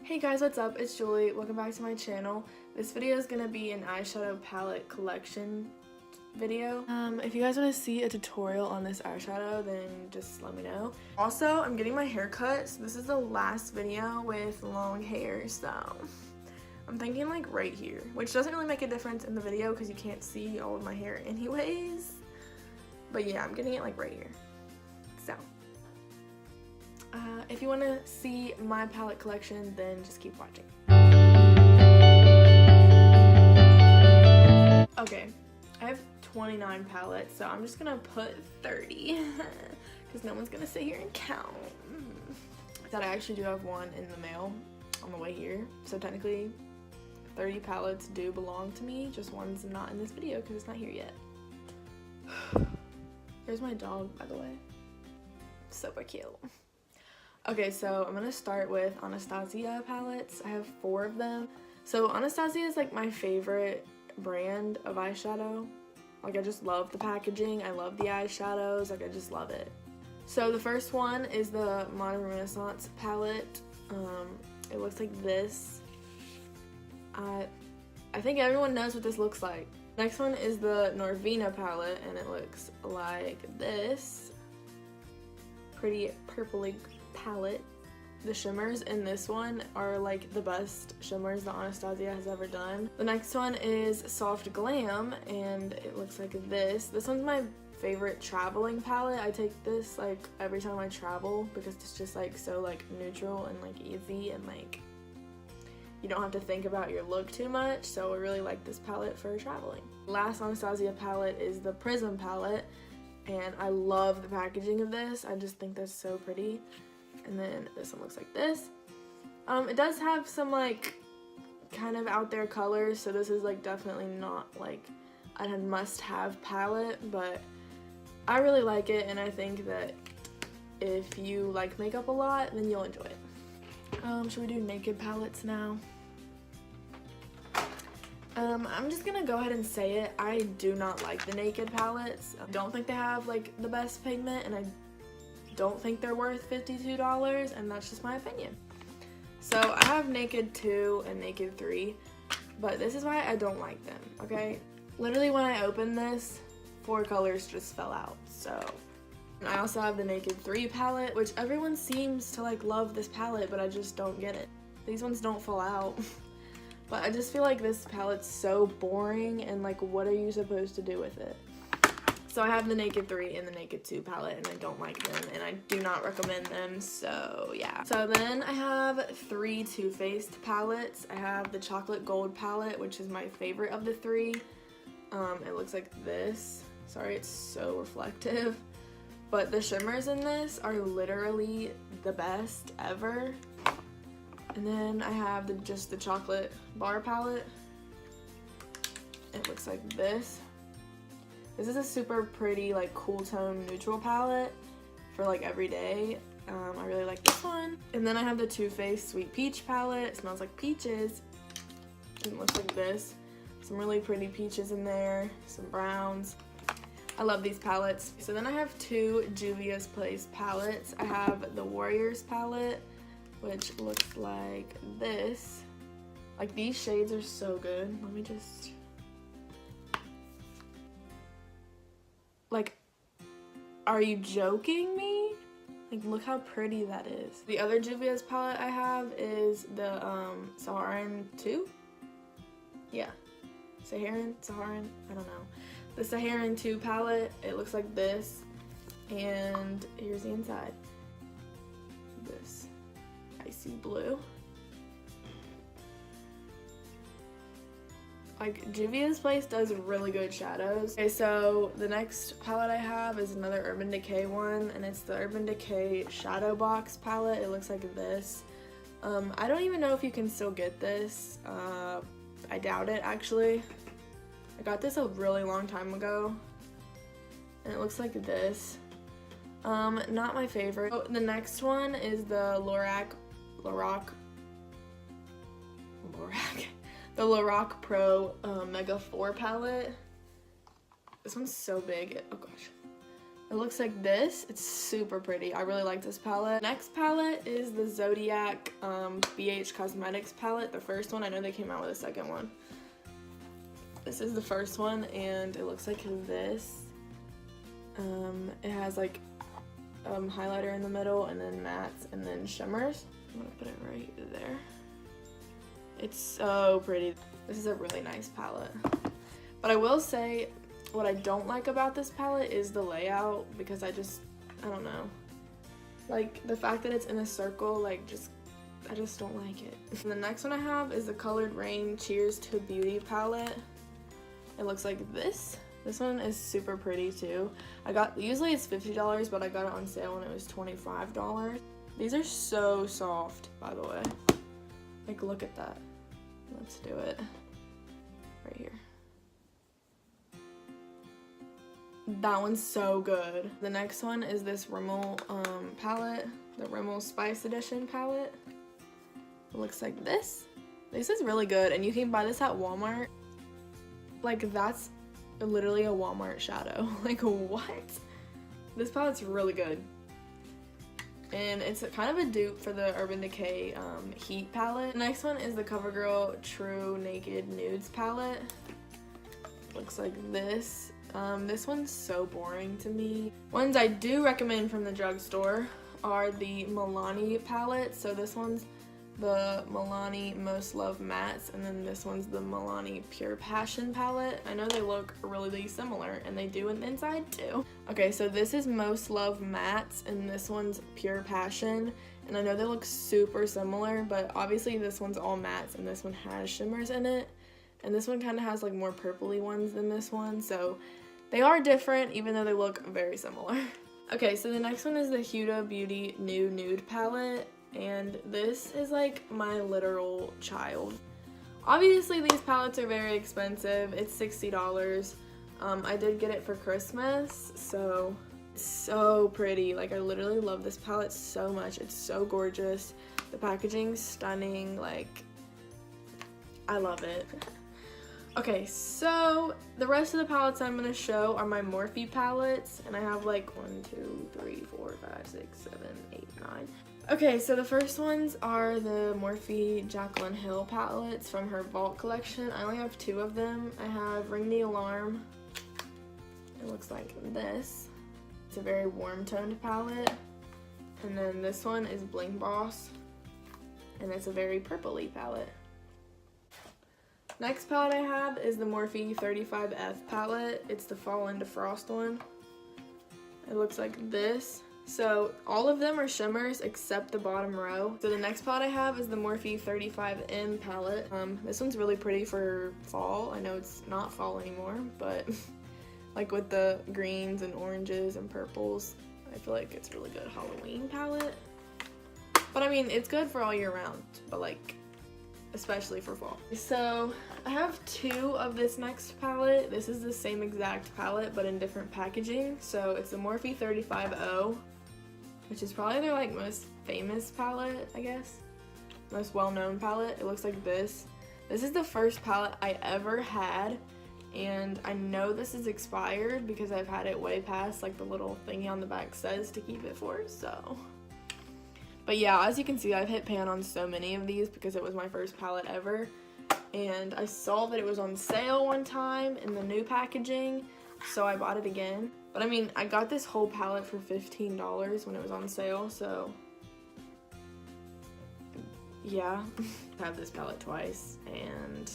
Hey guys, what's up? It's Julie. Welcome back to my channel. This video is gonna be an eyeshadow palette collection video. If you guys want to see a tutorial on this eyeshadow, then just let me know. Also, I'm getting my hair cut, so this is the last video with long hair, so I'm thinking like right here, which doesn't really make a difference in the video because you can't see all of my hair anyways. But yeah, I'm getting it like right here. So if you want to see my palette collection, then just keep watching. Okay, I have 29 palettes, so I'm just gonna put 30 because no one's gonna sit here and count. That I actually do have one in the mail on the way here, so technically 30 palettes do belong to me, just one's not in this video because it's not here yet. There's my dog, by the way. Super cute. Okay, so I'm gonna start with Anastasia palettes. I have 4 of them. So Anastasia is like my favorite brand of eyeshadow. Like I just love the packaging, I love the eyeshadows, like I just love it. So the first one is the Modern Renaissance palette. It looks like this. I think everyone knows what this looks like. Next one is the Norvina palette, and it looks like this. Pretty purpley palette. The shimmers in this one are like the best shimmers that Anastasia has ever done. The next one is Soft Glam, and it looks like this. This one's my favorite traveling palette. I take this like every time I travel because it's just like so like neutral and like easy, and like you don't have to think about your look too much, so I really like this palette for traveling. Last Anastasia palette is the Prism palette, and I love the packaging of this. I just think that's so pretty. And then this one looks like this. It does have some like kind of out there colors, so this is like definitely not like a must-have palette, but I really like it, and I think that if you like makeup a lot, then you'll enjoy it. Should we do naked palettes now? I'm just gonna go ahead and say it. I do not like the naked palettes. I don't think they have like the best pigment, and I don't think they're worth $52, and that's just my opinion. So I have Naked 2 and Naked 3, but this is why I don't like them, okay? Literally when I opened this, 4 colors just fell out, so. And I also have the Naked 3 palette, which everyone seems to like love this palette, but I just don't get it. These ones don't fall out. But I just feel like this palette's so boring, and like what are you supposed to do with it? So I have the Naked 3 and the Naked 2 palette, and I don't like them, and I do not recommend them, so yeah. So then I have 3 Too Faced palettes. I have the Chocolate Gold palette, which is my favorite of the 3. It looks like this. Sorry, it's so reflective. But the shimmers in this are literally the best ever. And then I have just the Chocolate Bar palette. It looks like this. This is a super pretty like cool tone neutral palette for like every day. I really like this one. And then I have the Too Faced Sweet Peach palette. It smells like peaches. It looks like this. Some really pretty peaches in there, some browns. I love these palettes. So then I have 2 Juvia's Place palettes. I have the Warriors palette, which looks like this. Like these shades are so good. Let me just... Like, are you joking me? Like, look how pretty that is. The other Juvia's palette I have is the Saharan 2? Yeah. Saharan? I don't know. The Saharan 2 palette, it looks like this. And here's the inside. This icy blue. Like, Juvia's Place does really good shadows. Okay, so the next palette I have is another Urban Decay one, and it's the Urban Decay Shadow Box palette. It looks like this. I don't even know if you can still get this. I doubt it, actually. I got this a really long time ago, and it looks like this. Not my favorite. Oh, the next one is the Lorac. The Lorac Pro Mega 4 palette. This one's so big. Oh gosh. It looks like this. It's super pretty. I really like this palette. Next palette is the Zodiac BH Cosmetics palette. The first one. I know they came out with a second one. This is the first one, and it looks like this. It has like highlighter in the middle, and then mattes, and then shimmers. I'm gonna put it right there. It's so pretty. This is a really nice palette. But I will say, what I don't like about this palette is the layout, because I don't know. Like, the fact that it's in a circle, like, I just don't like it. And the next one I have is the Colored Rain Cheers to Beauty palette. It looks like this. This one is super pretty too. Usually it's $50, but I got it on sale and it was $25. These are so soft, by the way. Like, look at that. Let's do it right here. That one's so good. The next one is this Rimmel palette, the Rimmel Spice Edition palette. It looks like this. This is really good, and you can buy this at Walmart. Like, that's literally a Walmart shadow. Like, what? This palette's really good. And it's kind of a dupe for the Urban Decay Heat palette. The next one is the Covergirl True Naked Nudes palette. Looks like this. This one's so boring to me. Ones I do recommend from the drugstore are the Milani palette. So this one's the Milani Most Love Mattes, and then this one's the Milani Pure Passion palette. I know they look really similar, and they do in the inside too. Okay, so this is Most Love Mattes, and this one's Pure Passion, and I know they look super similar, but obviously this one's all mattes, and this one has shimmers in it, and this one kind of has like more purpley ones than this one, so they are different, even though they look very similar. Okay, so the next one is the Huda Beauty New Nude palette. And this is like my literal child. Obviously these palettes are very expensive. It's $60. I did get it for Christmas, so it's so pretty. Like, I literally love this palette so much. It's so gorgeous. The packaging's stunning. Like, I love it. Okay, so the rest of the palettes I'm going to show are my Morphe palettes, and I have like 1, 2, 3, 4, 5, 6, 7, 8, 9. Okay, so the first ones are the Morphe Jaclyn Hill palettes from her Vault collection. I only have 2 of them. I have Ring the Alarm. It looks like this. It's a very warm toned palette. And then this one is Bling Boss, and it's a very purpley palette. Next palette I have is the Morphe 35F palette. It's the Fall into Frost one. It looks like this. So all of them are shimmers except the bottom row. So the next palette I have is the Morphe 35M palette. This one's really pretty for fall. I know it's not fall anymore, but like with the greens and oranges and purples, I feel like it's a really good Halloween palette. But I mean, it's good for all year round, but like especially for fall. So I have 2 of this next palette. This is the same exact palette but in different packaging. So it's the Morphe 35O, which is probably their like most famous palette, I guess. Most well-known palette. It looks like this. This is the first palette I ever had, and I know this is expired because I've had it way past like the little thingy on the back says to keep it for, so. But yeah, as you can see, I've hit pan on so many of these because it was my first palette ever. And I saw that it was on sale one time in the new packaging, so I bought it again. But I mean, I got this whole palette for $15 when it was on sale, so yeah. I have this palette twice, and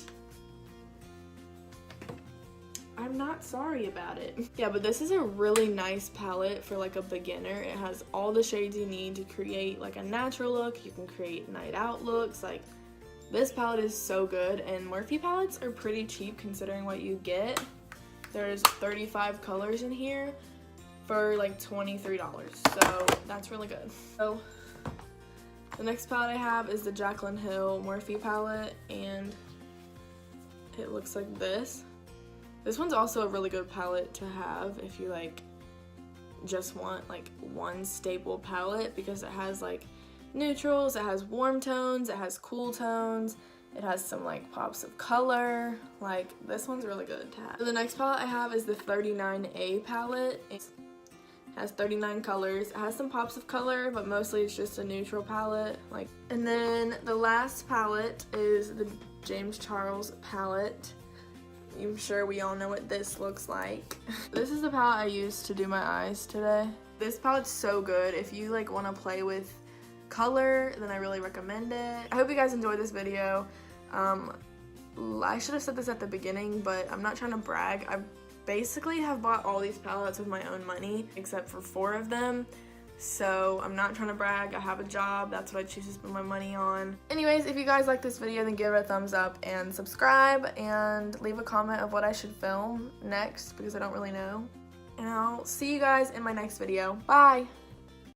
I'm not sorry about it. Yeah, but this is a really nice palette for like a beginner. It has all the shades you need to create like a natural look. You can create night out looks. Like, this palette is so good, and Morphe palettes are pretty cheap considering what you get. There's 35 colors in here for like $23, so that's really good. So the next palette I have is the Jaclyn Hill Morphe palette, and it looks like this. This one's also a really good palette to have if you like just want like one staple palette, because it has like neutrals, it has warm tones, it has cool tones, it has some like pops of color. Like, this one's really good to have. So the next palette I have is the 39A palette. It Has 39 colors. It has some pops of color, but mostly it's just a neutral palette. And then the last palette is the James Charles palette. I'm sure we all know what this looks like. This is the palette I used to do my eyes today. This palette's so good. If you like want to play with color, then I really recommend it. I hope you guys enjoyed this video. I should have said this at the beginning, but I'm not trying to brag. I basically have bought all these palettes with my own money, except for 4 of them. So I'm not trying to brag. I have a job. That's what I choose to spend my money on. Anyways, if you guys like this video, then give it a thumbs up and subscribe and leave a comment of what I should film next because I don't really know. And I'll see you guys in my next video. Bye!